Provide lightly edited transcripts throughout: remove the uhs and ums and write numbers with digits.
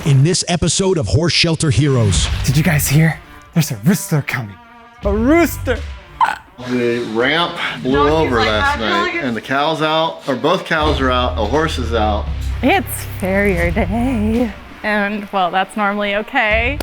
in this episode of Horse Shelter Heroes. Did you guys hear? There's a rooster coming. A rooster! The ramp blew over last night, and the cow's out, or both cows are out, a horse is out. It's farrier day, and well, that's normally okay.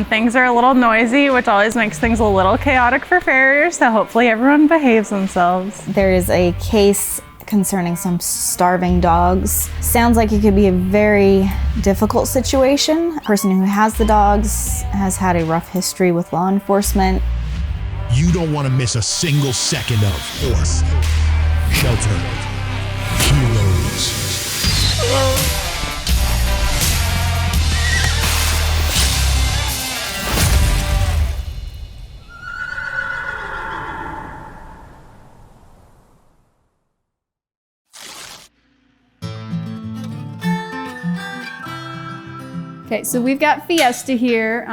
Things are a little noisy, which always makes things a little chaotic for farriers, so hopefully everyone behaves themselves. There is a case concerning some starving dogs. Sounds like it could be a very difficult situation. The person who has the dogs has had a rough history with law enforcement. You don't want to miss a single second of Horse Shelter Heroes. Okay, so we've got Fiesta here,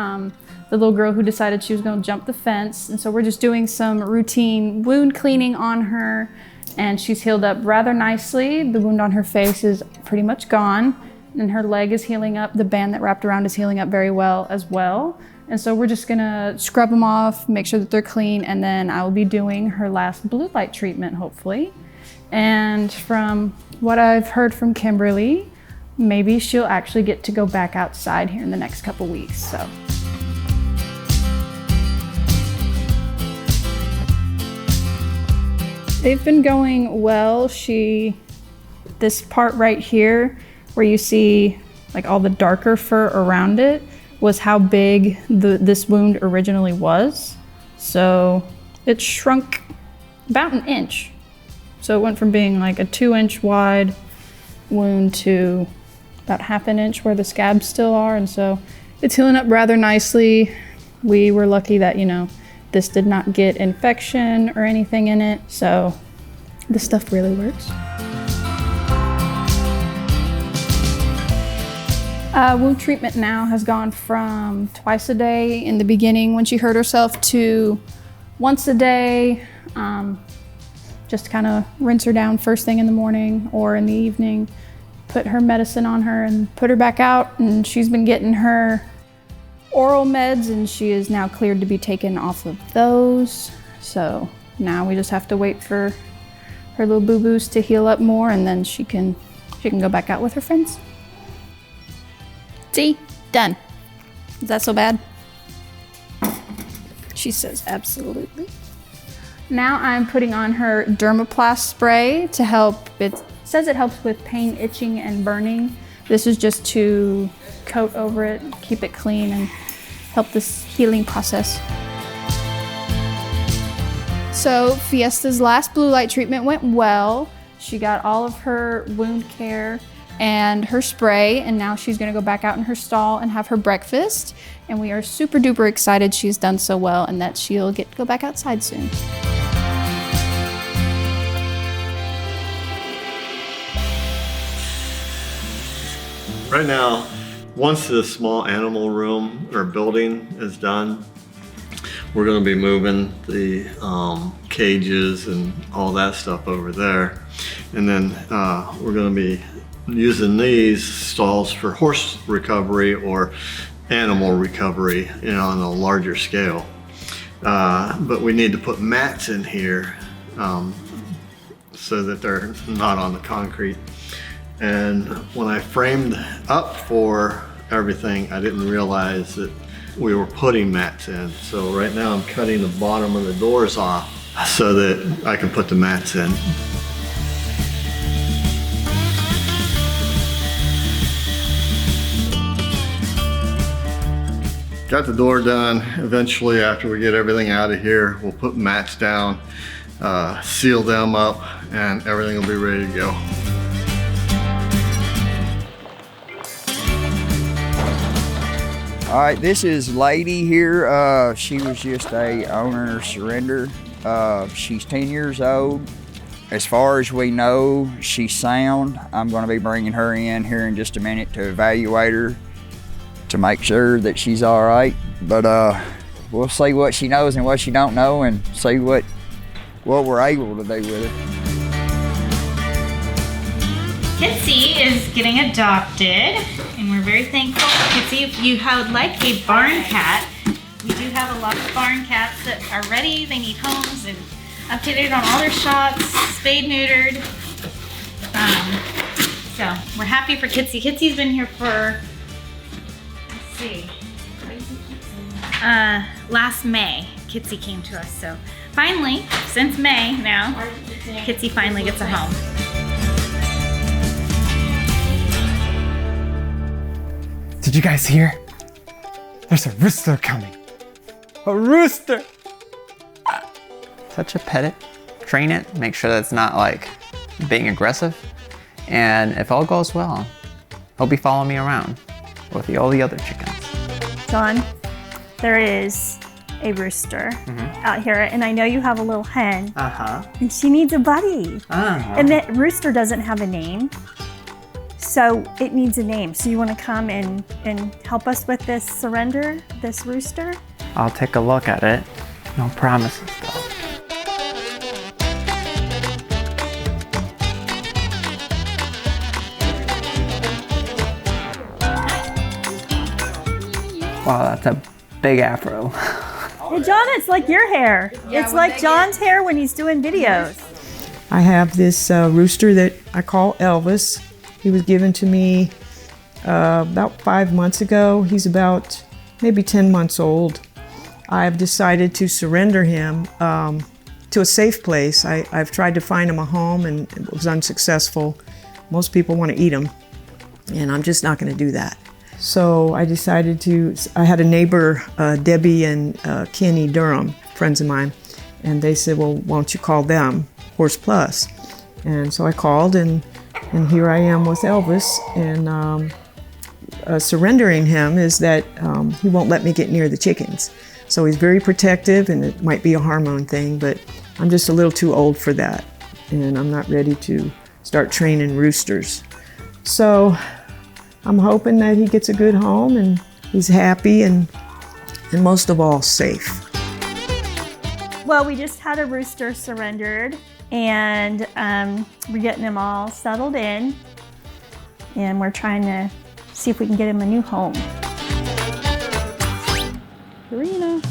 the little girl who decided she was going to jump the fence. And so we're just doing some routine wound cleaning on her, and she's healed up rather nicely. The wound on her face is pretty much gone, and her leg is healing up. The band that wrapped around is healing up very well as well. And so we're just gonna scrub them off, make sure that they're clean, and then I will be doing her last blue light treatment, hopefully. And from what I've heard from Kimberly, maybe she'll actually get to go back outside here in the next couple weeks, so. They've been going well. This part right here, where you see like all the darker fur around it, was how big this wound originally was. So it shrunk about an inch. So it went from being like a 2-inch wide wound to about half an inch where the scabs still are, and so it's healing up rather nicely. We were lucky that, this did not get infection or anything in it, so this stuff really works. Wound treatment now has gone from twice a day in the beginning when she hurt herself to once a day, just kind of rinse her down first thing in the morning or in the evening, put her medicine on her and put her back out, and she's been getting her oral meds, and she is now cleared to be taken off of those. So now we just have to wait for her little boo-boos to heal up more, and then she can go back out with her friends. See? Done. Is that so bad? She says absolutely. Now I'm putting on her Dermaplast spray to help. It says it helps with pain, itching, and burning. This is just to coat over it, keep it clean, and help this healing process. So Fiesta's last blue light treatment went well. She got all of her wound care and her spray, and now she's gonna go back out in her stall and have her breakfast. And we are super duper excited she's done so well and that she'll get to go back outside soon. Right now, once the small animal room or building is done, we're going to be moving the cages and all that stuff over there. And then we're going to be using these stalls for horse recovery or animal recovery, on a larger scale. But we need to put mats in here so that they're not on the concrete. And when I framed up for everything, I didn't realize that we were putting mats in. So right now I'm cutting the bottom of the doors off so that I can put the mats in. Got the door done. Eventually, after we get everything out of here, we'll put mats down, seal them up, and everything will be ready to go. All right, this is Lady here. She was just a owner surrender. She's 10 years old. As far as we know, she's sound. I'm going to be bringing her in here in just a minute to evaluate her to make sure that she's all right. But we'll see what she knows and what she don't know, and see what we're able to do with her. Kitsy is getting adopted, and we're very thankful for Kitsy. If you would like a barn cat, we do have a lot of barn cats that are ready. They need homes and updated on all their shots, spayed, neutered. So we're happy for Kitsy. Kitsy's been here for, let's see, last May, Kitsy came to us. So finally, since May now, Kitsy finally gets a home. Did you guys hear? There's a rooster coming. A rooster! Touch it, pet it, train it, make sure that it's not like being aggressive. And if all goes well, he'll be following me around with all the other chickens. John, there is a rooster out here, and I know you have a little hen, and she needs a buddy. And that rooster doesn't have a name, so it needs a name. So you want to come and help us with this surrender, this rooster? I'll take a look at it. No promises though. Wow, that's a big afro. Hey, John, it's like your hair. It's like John's hair when he's doing videos. I have this rooster that I call Elvis. He was given to me about 5 months ago. He's about maybe 10 months old. I've decided to surrender him to a safe place. I've tried to find him a home and it was unsuccessful. Most people want to eat him, and I'm just not going to do that. So I decided I had a neighbor, Debbie and Kenny Durham, friends of mine, and they said, well, why don't you call them Horse Plus? And so I called, and here I am with Elvis, and surrendering him is that he won't let me get near the chickens. So he's very protective, and it might be a hormone thing, but I'm just a little too old for that, and I'm not ready to start training roosters. So I'm hoping that he gets a good home and he's happy and most of all, safe. Well, we just had a rooster surrendered, and we're getting him all settled in, and we're trying to see if we can get him a new home. Karina.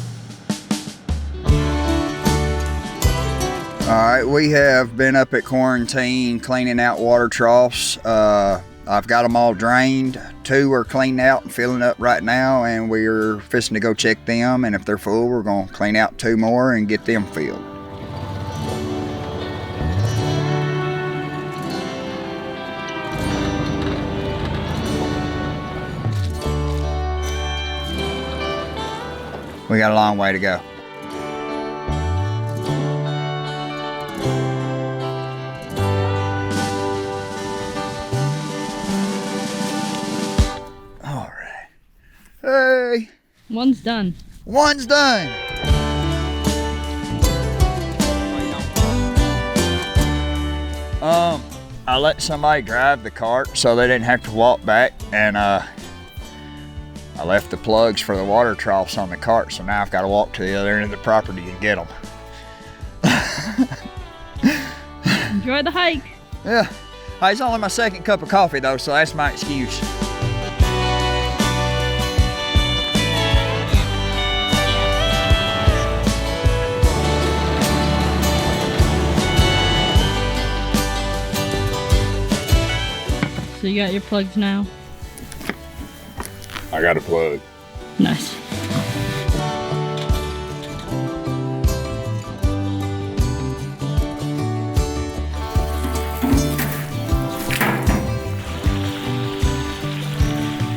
All right, we have been up at quarantine cleaning out water troughs. I've got them all drained. 2 are cleaned out and filling up right now, and we're fixing to go check them, and if they're full, we're gonna clean out 2 more and get them filled. We got a long way to go. Hey! One's done. One's done! I let somebody drive the cart so they didn't have to walk back, and I left the plugs for the water troughs on the cart, so now I've got to walk to the other end of the property and get them. Enjoy the hike. Yeah. It's only my second cup of coffee though, so that's my excuse. So you got your plugs now? I got a plug. Nice.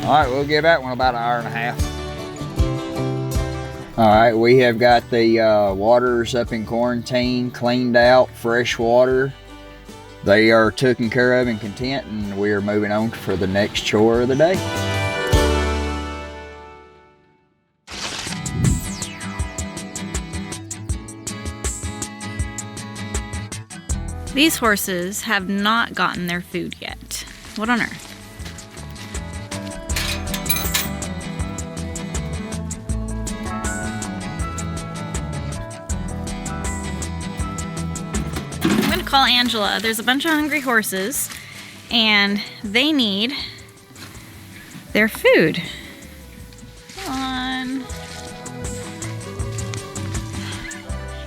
All right, we'll give that one about 1.5 hours. All right, we have got the waters up in quarantine, cleaned out, fresh water. They are taken care of and content, and we are moving on for the next chore of the day. These horses have not gotten their food yet. What on earth? I'm gonna call Angela. There's a bunch of hungry horses and they need their food. Come on.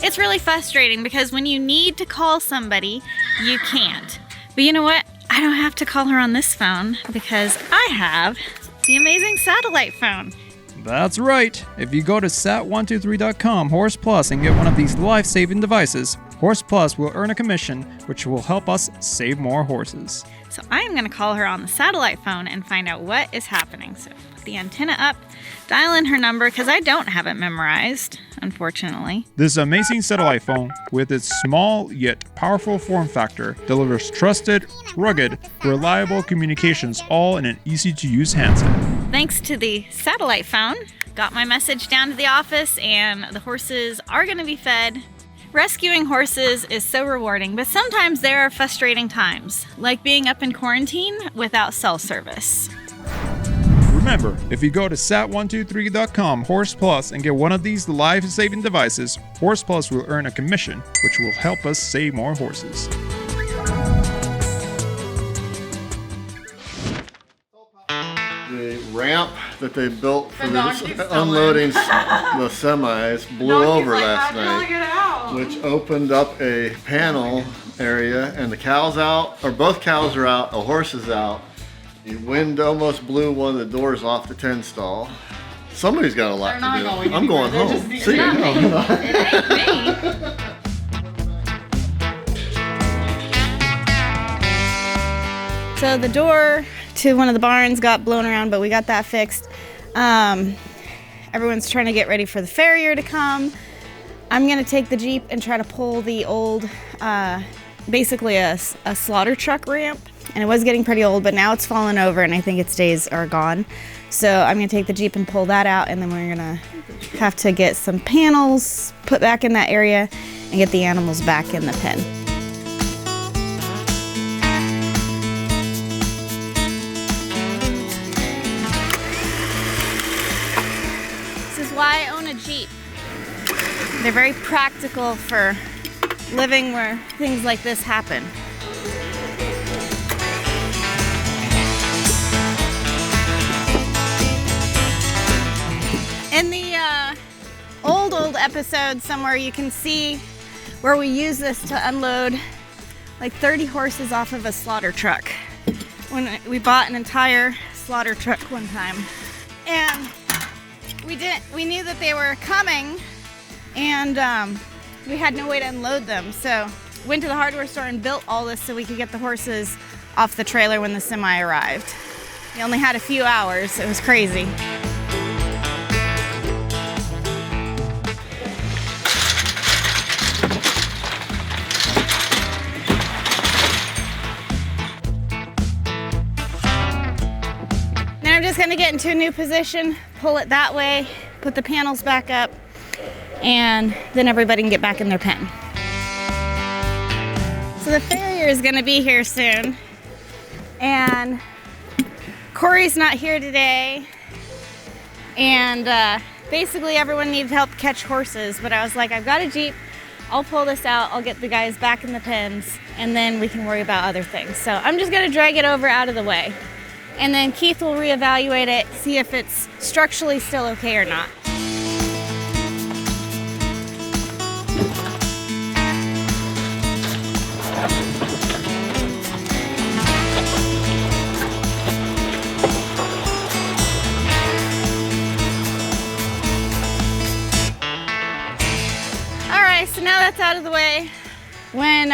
It's really frustrating because when you need to call somebody, you can't. But you know what? I don't have to call her on this phone because I have the amazing satellite phone. That's right. If you go to sat123.com Horse Plus and get one of these life-saving devices, Horse Plus will earn a commission, which will help us save more horses. So I'm going to call her on the satellite phone and find out what is happening. So put the antenna up, dial in her number because I don't have it memorized, unfortunately. This amazing satellite phone, with its small yet powerful form factor, delivers trusted, rugged, reliable communications all in an easy-to-use handset. Thanks to the satellite phone, got my message down to the office and the horses are going to be fed. Rescuing horses is so rewarding, but sometimes there are frustrating times, like being up in quarantine without cell service. Remember, if you go to sat123.com Horse Plus and get one of these life-saving devices, Horse Plus will earn a commission, which will help us save more horses. The ramp that they built for unloading the semis blew over last night, which opened up a panel area, and the cow's out, or both cows are out, a horse is out. The wind almost blew one of the doors off the 10 stall. Somebody's got a lot to do. I'm going home. See you. So the door to one of the barns got blown around, but we got that fixed. Everyone's trying to get ready for the farrier to come. I'm gonna take the Jeep and try to pull the old, basically a slaughter truck ramp. And it was getting pretty old, but now it's fallen over and I think its days are gone. So I'm gonna take the Jeep and pull that out, and then we're gonna have to get some panels put back in that area and get the animals back in the pen. This is why I own a Jeep. They're very practical for living where things like this happen. In the old episode somewhere, you can see where we use this to unload like 30 horses off of a slaughter truck. When we bought an entire slaughter truck one time. And we knew that they were coming, and we had no way to unload them. So went to the hardware store and built all this so we could get the horses off the trailer when the semi arrived. We only had a few hours. It was crazy. Now I'm just gonna get into a new position, pull it that way, put the panels back up, and then everybody can get back in their pen. So the farrier is gonna be here soon, and Corey's not here today, and basically everyone needed help catch horses, but I was like, I've got a Jeep, I'll pull this out, I'll get the guys back in the pens, and then we can worry about other things. So I'm just gonna drag it over out of the way. And then Keith will reevaluate it, see if it's structurally still okay or not. All right, so now that's out of the way. When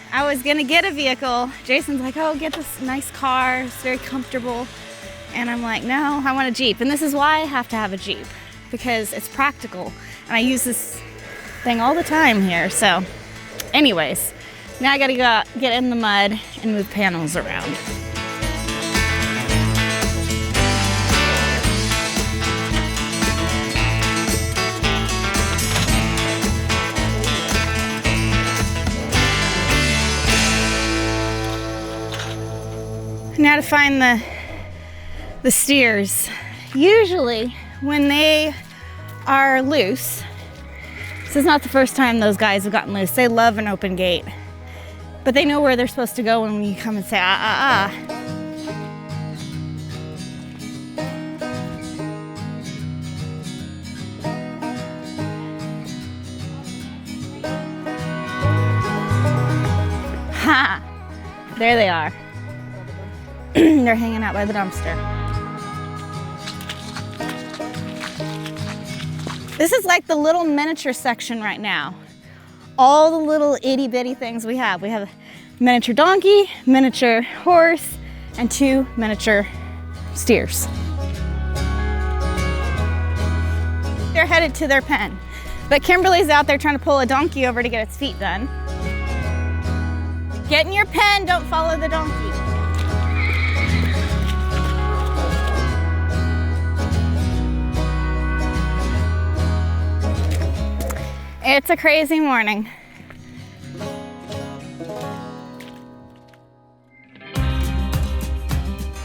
I was gonna get a vehicle, Jason's like, oh, get this nice car, it's very comfortable. And I'm like, no, I want a Jeep. And this is why I have to have a Jeep, because it's practical. And I use this thing all the time here. So anyways, now I gotta go get in the mud and move panels around. Now to find the steers. Usually when they are loose, this is not the first time those guys have gotten loose. They love an open gate, but they know where they're supposed to go when we come and say, There they are. They're hanging out by the dumpster. This is like the little miniature section right now. All the little itty bitty things we have. We have a miniature donkey, miniature horse, and 2 miniature steers. They're headed to their pen. But Kimberly's out there trying to pull a donkey over to get its feet done. Get in your pen, don't follow the donkey. It's a crazy morning.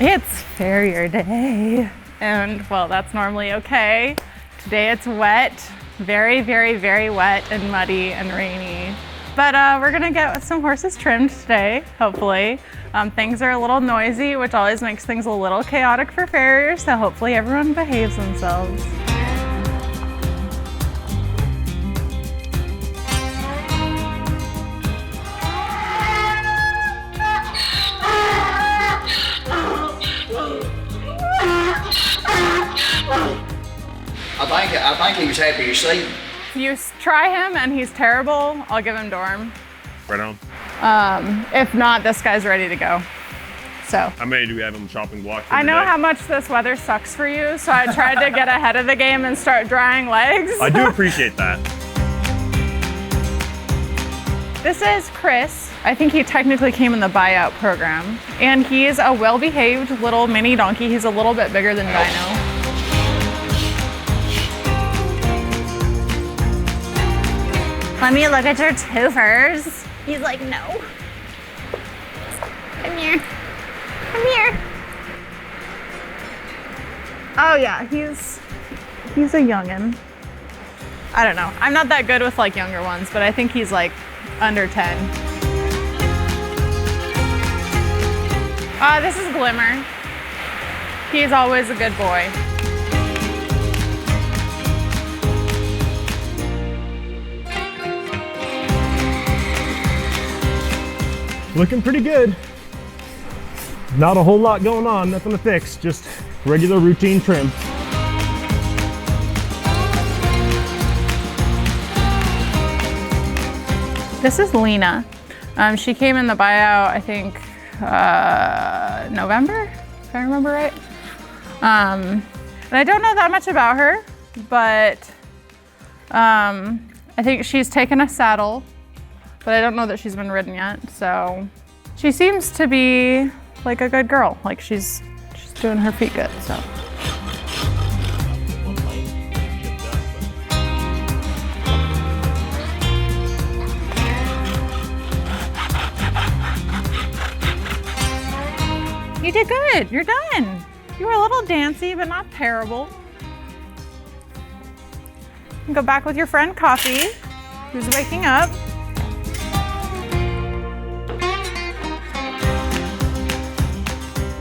It's Farrier Day, and well, that's normally okay. Today it's wet, very, very, very wet and muddy and rainy. But we're gonna get some horses trimmed today, hopefully. Things are a little noisy, which always makes things a little chaotic for farriers, so hopefully everyone behaves themselves. I think he was happy to see me. You try him and he's terrible, I'll give him Dorm. Right on. If not, this guy's ready to go. So. How many do we have on the chopping block for I know today? how much this weather sucks for you, so I tried to get ahead of the game and start drying legs. I do appreciate that. This is Chris. I think he technically came in the buyout program. And he's a well-behaved little mini donkey. He's a little bit bigger than Dino. Let me look at your twofers. He's like, no. Come here. Come here. Oh yeah, he's a youngin'. I don't know. I'm not that good with like younger ones, but I think he's like under 10. This is Glimmer. He's always a good boy. Looking pretty good. Not a whole lot going on, nothing to fix, just regular routine trim. This is Lena. She came in the buyout, I think, November, if I remember right. And I don't know that much about her, but I think she's taken a saddle, but I don't know that she's been ridden yet. So she seems to be like a good girl. Like she's doing her feet good, so. You did good, you're done. You were a little dancy, but not terrible. You can go back with your friend Coffee, who's waking up.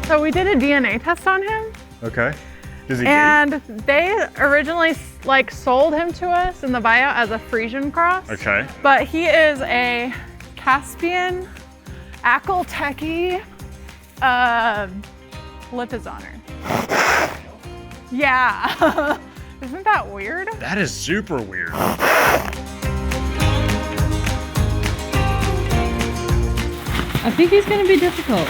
So we did a DNA test on him. Okay. Is he and they originally like sold him to us in the buyout as a Frisian cross. Okay. But he is a Caspian Akelteki Lipizzaner. Yeah. Isn't that weird? That is super weird. I think he's gonna be difficult.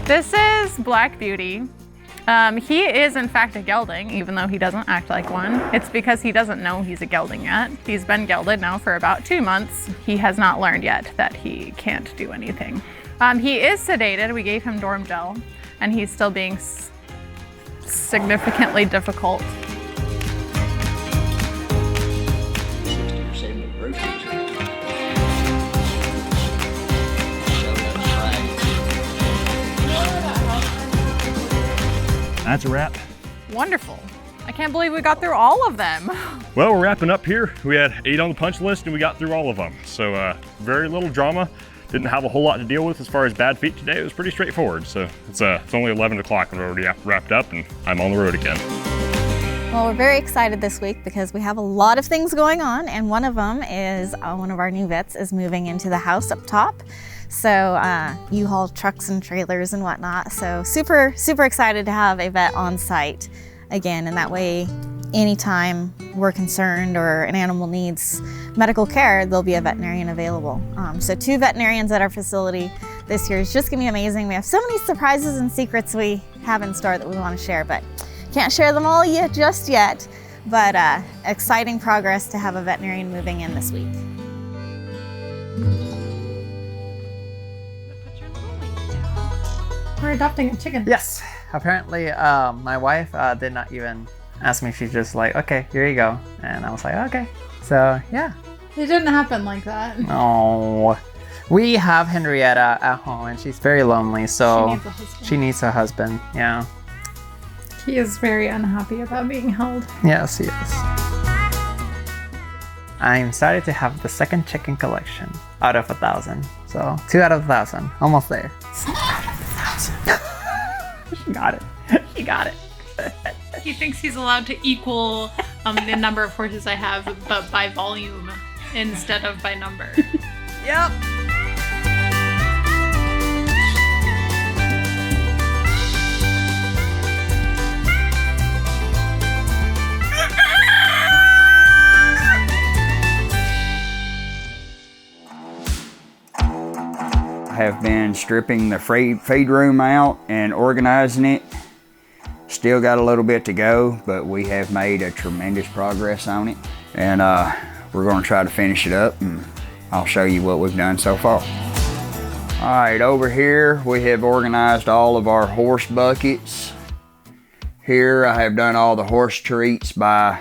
This is Black Beauty. He is in fact a gelding, even though he doesn't act like one. It's because he doesn't know he's a gelding yet. He's been gelded now for about 2 months. He has not learned yet that he can't do anything. He is sedated. We gave him Dorm Gel, and he's still being significantly difficult. That's a wrap. Wonderful. I can't believe we got through all of them. Well, we're wrapping up here. We had 8 on the punch list and we got through all of them. So very little drama. Didn't have a whole lot to deal with as far as bad feet today. It was pretty straightforward. So it's only 11 o'clock and we're already wrapped up and I'm on the road again. Well, we're very excited this week because we have a lot of things going on, and one of them is one of our new vets is moving into the house up top. So U-Haul trucks and trailers and whatnot. So super excited to have a vet on site again, and that way anytime we're concerned or an animal needs medical care, there'll be a veterinarian available. So 2 veterinarians at our facility this year is just gonna be amazing. We have so many surprises and secrets we have in store that we want to share, but can't share them all yet, just yet. But exciting progress to have a veterinarian moving in this week. We're adopting a chicken. Yes. Apparently, my wife did not even ask me. She's just like, okay, here you go. And I was like, okay. So, yeah. It didn't happen like that. Oh. We have Henrietta at home, and she's very lonely, so She needs a husband. Yeah. He is very unhappy about being held. Yes, he is. I'm excited to have the second chicken collection out of 1,000. So 2 out of 1,000, almost there. She got it. She got it. He thinks he's allowed to equal the number of horses I have, but by volume instead of by number. Yep. I have been stripping the feed room out and organizing it. Still got a little bit to go, but we have made a tremendous progress on it. And we're gonna try to finish it up, and I'll show you what we've done so far. All right, over here, we have organized all of our horse buckets. Here, I have done all the horse treats by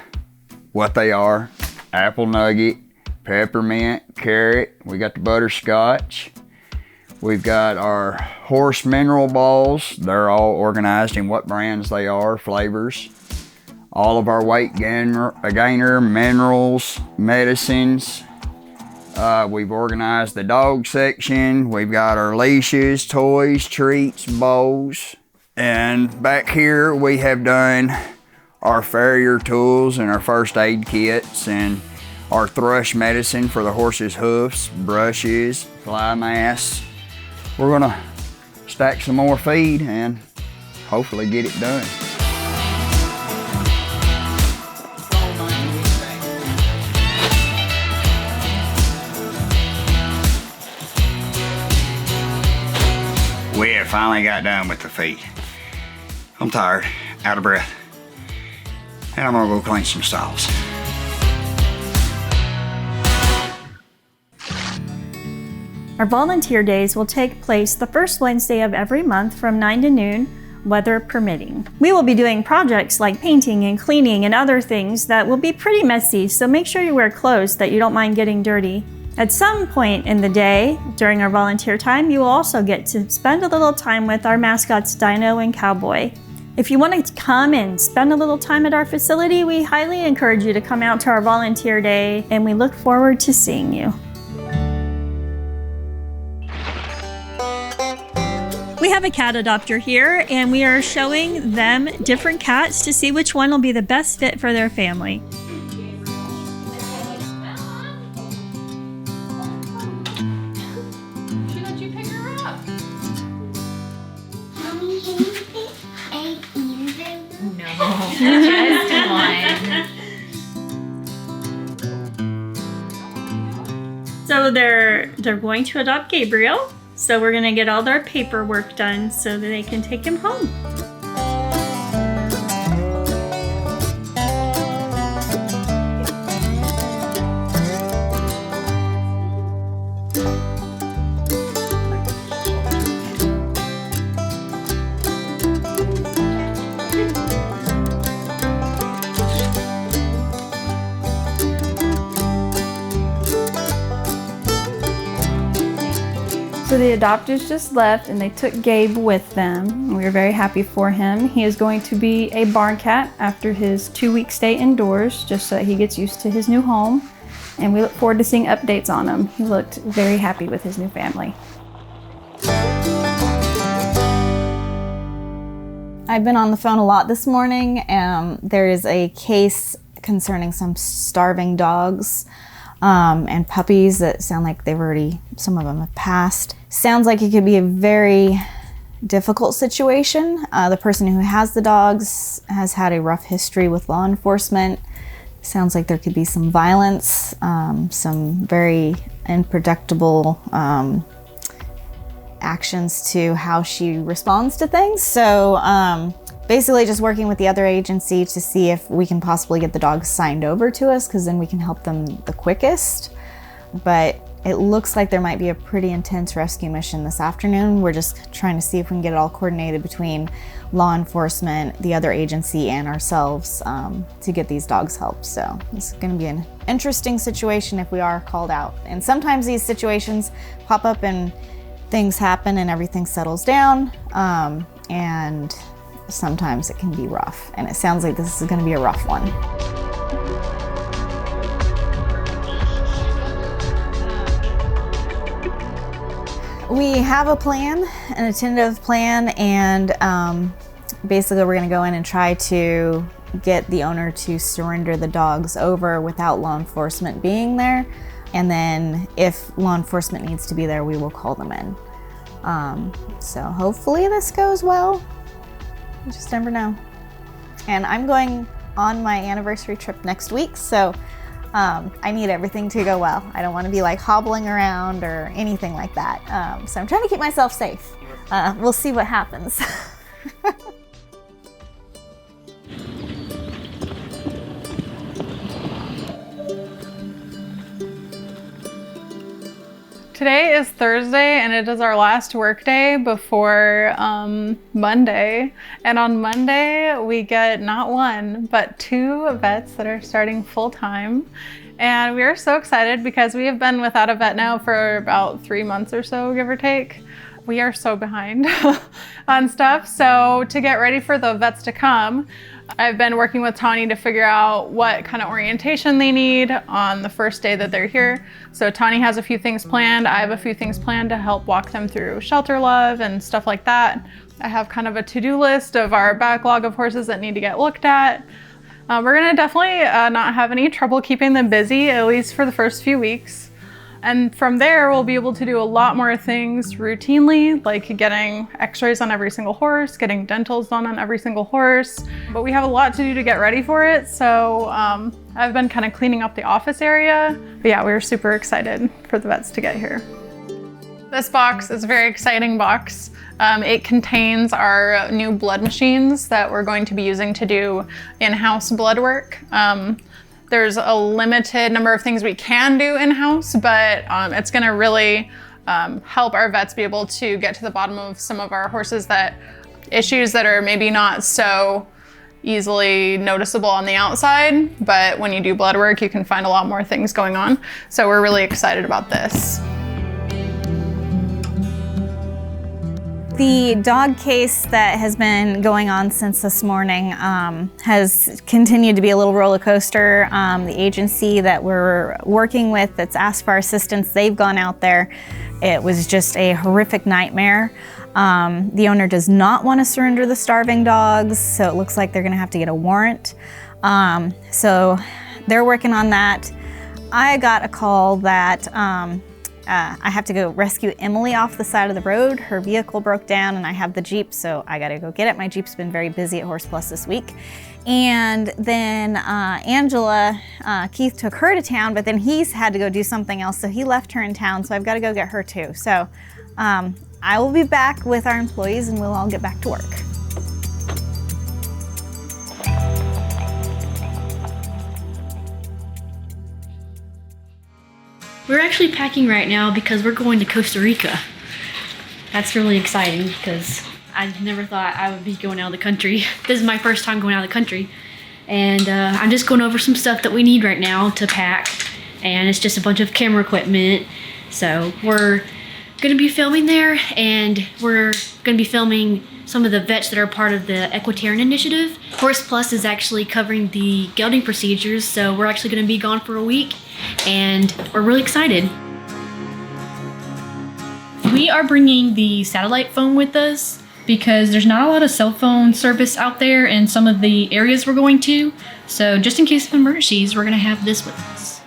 what they are. Apple nugget, peppermint, carrot, we got the butterscotch. We've got our horse mineral balls. They're all organized in what brands they are, flavors. All of our weight gainer, minerals, medicines. We've organized the dog section. We've got our leashes, toys, treats, bowls. And back here we have done our farrier tools and our first aid kits and our thrush medicine for the horse's hoofs, brushes, fly masks. We're gonna stack some more feed and hopefully get it done. We have finally got done with the feed. I'm tired, out of breath, and I'm gonna go clean some stalls. Our volunteer days will take place the first Wednesday of every month from 9 to noon, weather permitting. We will be doing projects like painting and cleaning and other things that will be pretty messy, so make sure you wear clothes that you don't mind getting dirty. At some point in the day, during our volunteer time, you will also get to spend a little time with our mascots Dino and Cowboy. If you want to come and spend a little time at our facility, we highly encourage you to come out to our volunteer day, and we look forward to seeing you. We have a cat adopter here, and we are showing them different cats to see which one will be the best fit for their family. Should let you pick her up. Mommy, can you pick either? No, just one. So they're going to adopt Gabriel. So we're gonna get all their paperwork done so that they can take him home. So the adopters just left and they took Gabe with them. We were very happy for him. He is going to be a barn cat after his 2-week stay indoors, just so that he gets used to his new home. And we look forward to seeing updates on him. He looked very happy with his new family. I've been on the phone a lot this morning. There is a case concerning some starving dogs and puppies that sound like some of them have passed. Sounds like it could be a very difficult situation. The person who has the dogs has had a rough history with law enforcement. Sounds like there could be some violence, some very unpredictable actions to how she responds to things. So basically just working with the other agency to see if we can possibly get the dogs signed over to us, because then we can help them the quickest. But it looks like there might be a pretty intense rescue mission this afternoon. We're just trying to see if we can get it all coordinated between law enforcement, the other agency, and ourselves to get these dogs help. So it's going to be an interesting situation if we are called out. And sometimes these situations pop up and things happen and everything settles down. And sometimes it can be rough. And it sounds like this is going to be a rough one. We have a plan, an tentative plan, and basically we're going to go in and try to get the owner to surrender the dogs over without law enforcement being there. And then if law enforcement needs to be there, we will call them in. So hopefully this goes well. You just never know. And I'm going on my anniversary trip next week, so I need everything to go well. I don't want to be like hobbling around or anything like that. So I'm trying to keep myself safe. We'll see what happens. Today is Thursday and it is our last work day before Monday. And on Monday we get not one, but 2 vets that are starting full-time. And we are so excited because we have been without a vet now for about 3 months or so, give or take. We are so behind on stuff. So to get ready for the vets to come, I've been working with Tawny to figure out what kind of orientation they need on the first day that they're here. So Tawny has a few things planned. I have a few things planned to help walk them through shelter love and stuff like that. I have kind of a to-do list of our backlog of horses that need to get looked at. We're gonna definitely not have any trouble keeping them busy, at least for the first few weeks. And from there, we'll be able to do a lot more things routinely, like getting x-rays on every single horse, getting dentals done on every single horse. But we have a lot to do to get ready for it. So I've been kind of cleaning up the office area. But yeah, we were super excited for the vets to get here. This box is a very exciting box. It contains our new blood machines that we're going to be using to do in-house blood work. There's a limited number of things we can do in-house, but it's gonna really help our vets be able to get to the bottom of some of our horses issues that are maybe not so easily noticeable on the outside, but when you do blood work, you can find a lot more things going on. So we're really excited about this. The dog case that has been going on since this morning has continued to be a little roller coaster. The agency that we're working with that's asked for our assistance, they've gone out there. It was just a horrific nightmare. The owner does not want to surrender the starving dogs, so it looks like they're gonna have to get a warrant. So they're working on that. I got a call that I have to go rescue Emily off the side of the road. Her vehicle broke down and I have the Jeep, so I gotta go get it. My Jeep's been very busy at Horse Plus this week. And then Angela, Keith took her to town, but then he's had to go do something else, so he left her in town, so I've gotta go get her too. So I will be back with our employees and we'll all get back to work. We're actually packing right now because we're going to Costa Rica. That's really exciting because I never thought I would be going out of the country. This is my first time going out of the country. And I'm just going over some stuff that we need right now to pack. And it's just a bunch of camera equipment. So we're gonna be filming there, and we're gonna be filming some of the vets that are part of the Equitarian Initiative. Horse Plus is actually covering the gelding procedures, so we're actually gonna be gone for a week, and we're really excited. We are bringing the satellite phone with us because there's not a lot of cell phone service out there in some of the areas we're going to. So just in case of emergencies, we're gonna have this with us.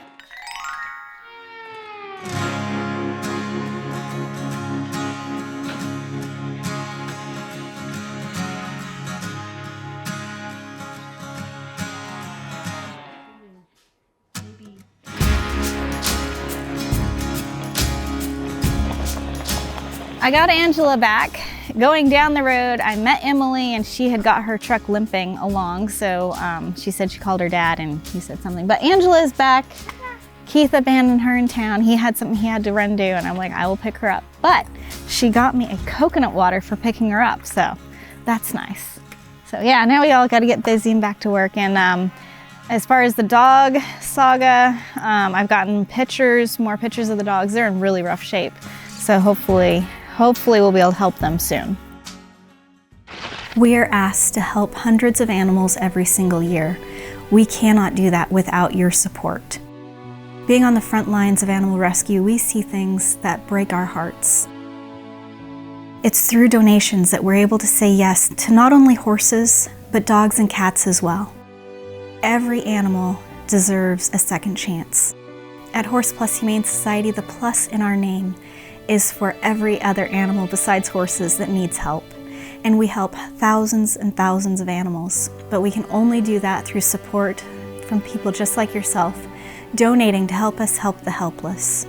I got Angela back. Going down the road, I met Emily and she had got her truck limping along. So she said she called her dad and he said something. But Angela is back. Keith abandoned her in town. He had something he had to run do and I'm like, I will pick her up. But she got me a coconut water for picking her up. So that's nice. So yeah, now we all got to get busy and back to work. And as far as the dog saga, I've gotten more pictures of the dogs. They're in really rough shape. So hopefully we'll be able to help them soon. We are asked to help hundreds of animals every single year. We cannot do that without your support. Being on the front lines of animal rescue, we see things that break our hearts. It's through donations that we're able to say yes to not only horses, but dogs and cats as well. Every animal deserves a second chance. At Horse Plus Humane Society, the plus in our name is for every other animal besides horses that needs help. And we help thousands and thousands of animals, but we can only do that through support from people just like yourself, donating to help us help the helpless.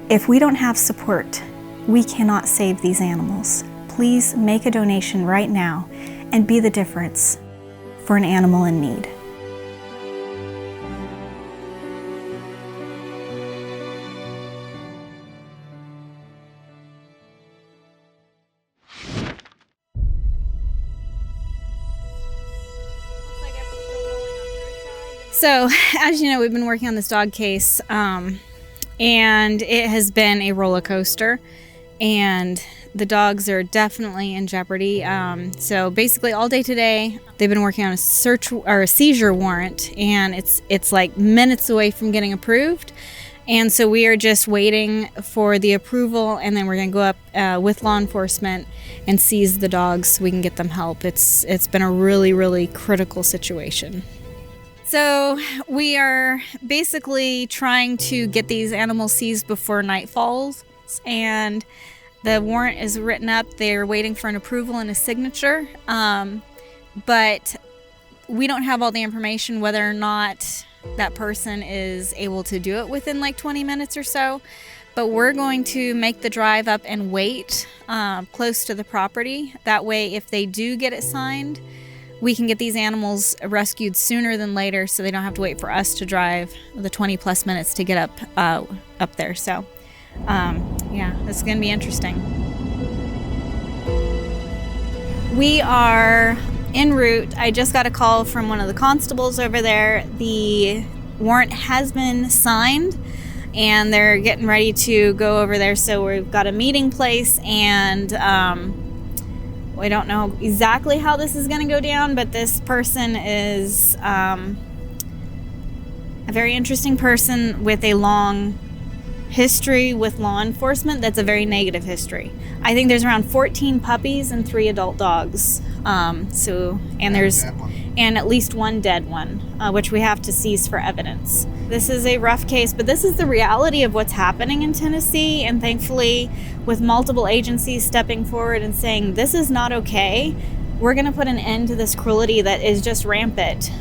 If we don't have support, we cannot save these animals. Please make a donation right now and be the difference for an animal in need. So, as you know, we've been working on this dog case, and it has been a roller coaster, and the dogs are definitely in jeopardy. So basically all day today, they've been working on a search or a seizure warrant, and it's like minutes away from getting approved. And so we are just waiting for the approval, and then we're gonna go up with law enforcement and seize the dogs so we can get them help. It's been a really, really critical situation. So we are basically trying to get these animals seized before night falls, and the warrant is written up. They're waiting for an approval and a signature, but we don't have all the information whether or not that person is able to do it within like 20 minutes or so. But we're going to make the drive up and wait close to the property. That way, if they do get it signed, we can get these animals rescued sooner than later, so they don't have to wait for us to drive the 20 plus minutes to get up there. So yeah, it's gonna be interesting. We are en route. I just got a call from one of the constables over there. The warrant has been signed and they're getting ready to go over there. So we've got a meeting place, and we don't know exactly how this is going to go down, but this person is a very interesting person with a long history with law enforcement. That's a very negative history. I think there's around 14 puppies and 3 adult dogs. And at least one dead one, which we have to seize for evidence. This is a rough case, but this is the reality of what's happening in Tennessee. And thankfully, with multiple agencies stepping forward and saying, this is not okay, we're gonna put an end to this cruelty that is just rampant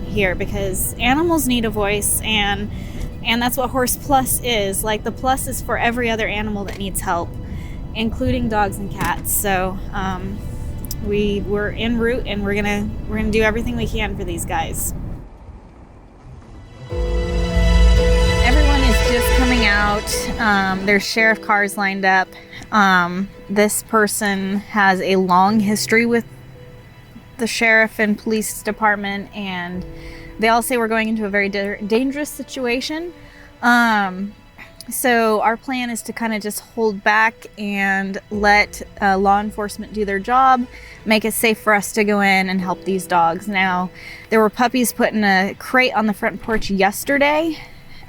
here, because animals need a voice, and that's what Horse Plus is. Like, the plus is for every other animal that needs help, including dogs and cats. So we're en route, and we're gonna do everything we can for these guys. Everyone is just coming out. There's sheriff cars lined up. This person has a long history with the sheriff and police department, and they all say we're going into a very dangerous situation. So our plan is to kind of just hold back and let law enforcement do their job, make it safe for us to go in and help these dogs. Now, there were puppies put in a crate on the front porch yesterday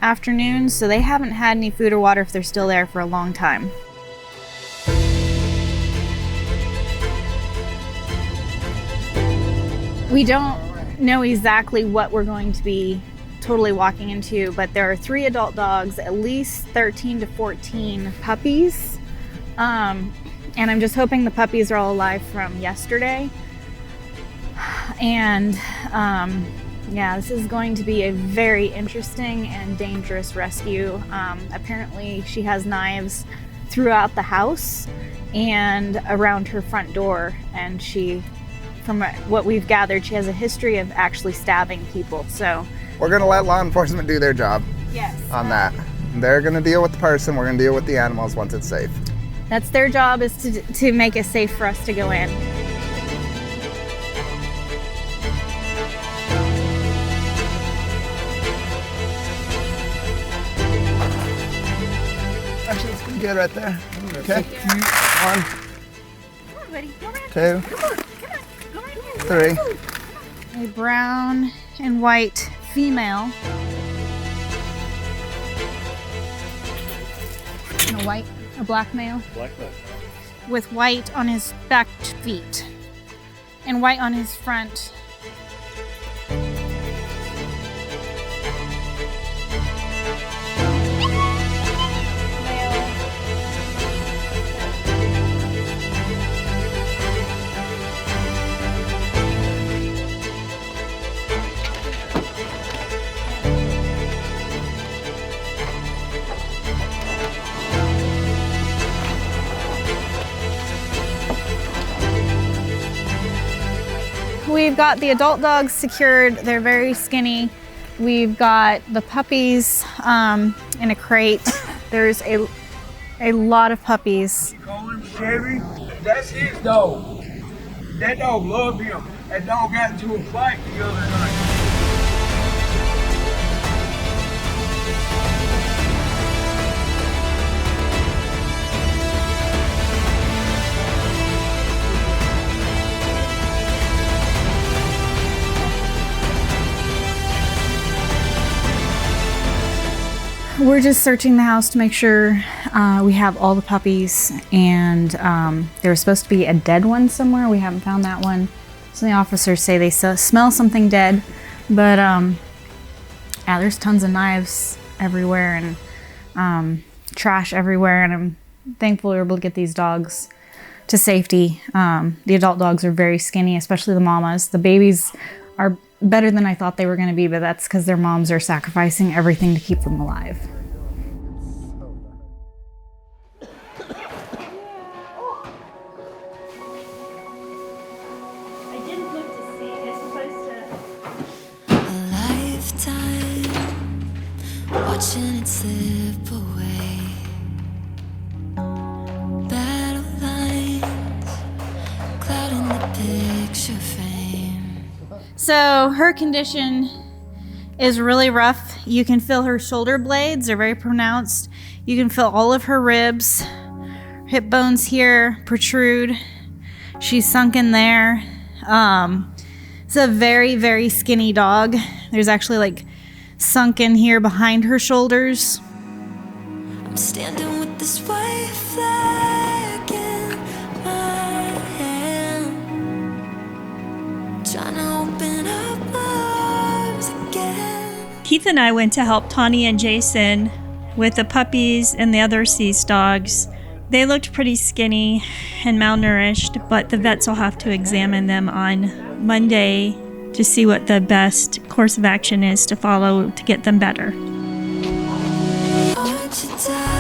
afternoon, so they haven't had any food or water if they're still there for a long time. We don't know exactly what we're going to be totally walking into, but there are 3 adult dogs, at least 13 to 14 puppies. And I'm just hoping the puppies are all alive from yesterday. And yeah, this is going to be a very interesting and dangerous rescue. Apparently she has knives throughout the house and around her front door, and from what we've gathered, she has a history of actually stabbing people. So we're gonna let law enforcement do their job. Yes. On that. They're gonna deal with the person, we're gonna deal with the animals once it's safe. That's their job, is to make it safe for us to go in. Actually, it's pretty good right there. Okay. 1, Come on, buddy. Go around. 2, Come on. Come on. Go right here. 3. A brown and white female. And a black male. Black male. With white on his back feet and white on his front. We've got the adult dogs secured. They're very skinny. We've got the puppies in a crate. There's a lot of puppies. Chevy, that's his dog. That dog loved him. That dog got into a fight the other night. We're just searching the house to make sure we have all the puppies, and there was supposed to be a dead one somewhere. We haven't found that one. So the officers say they smell something dead, but yeah, there's tons of knives everywhere and trash everywhere, and I'm thankful we were able to get these dogs to safety. The adult dogs are very skinny, especially the mamas. The babies are better than I thought they were going to be, but that's because their moms are sacrificing everything to keep them alive. Watching it slip away. Battle lines clouding the picture frame. So her condition is really rough. You can feel her shoulder blades are very pronounced. You can feel all of her ribs, hip bones here protrude. She's sunk in there. It's a very, very skinny dog. There's actually like sunk in here behind her shoulders. I'm standing with this white flag in my hand, trying to open up my arms again. Keith and I went to help Tawny and Jason with the puppies and the other C's dogs. They looked pretty skinny and malnourished, but the vets will have to examine them on Monday to see what the best course of action is to follow to get them better. Aren't you tired?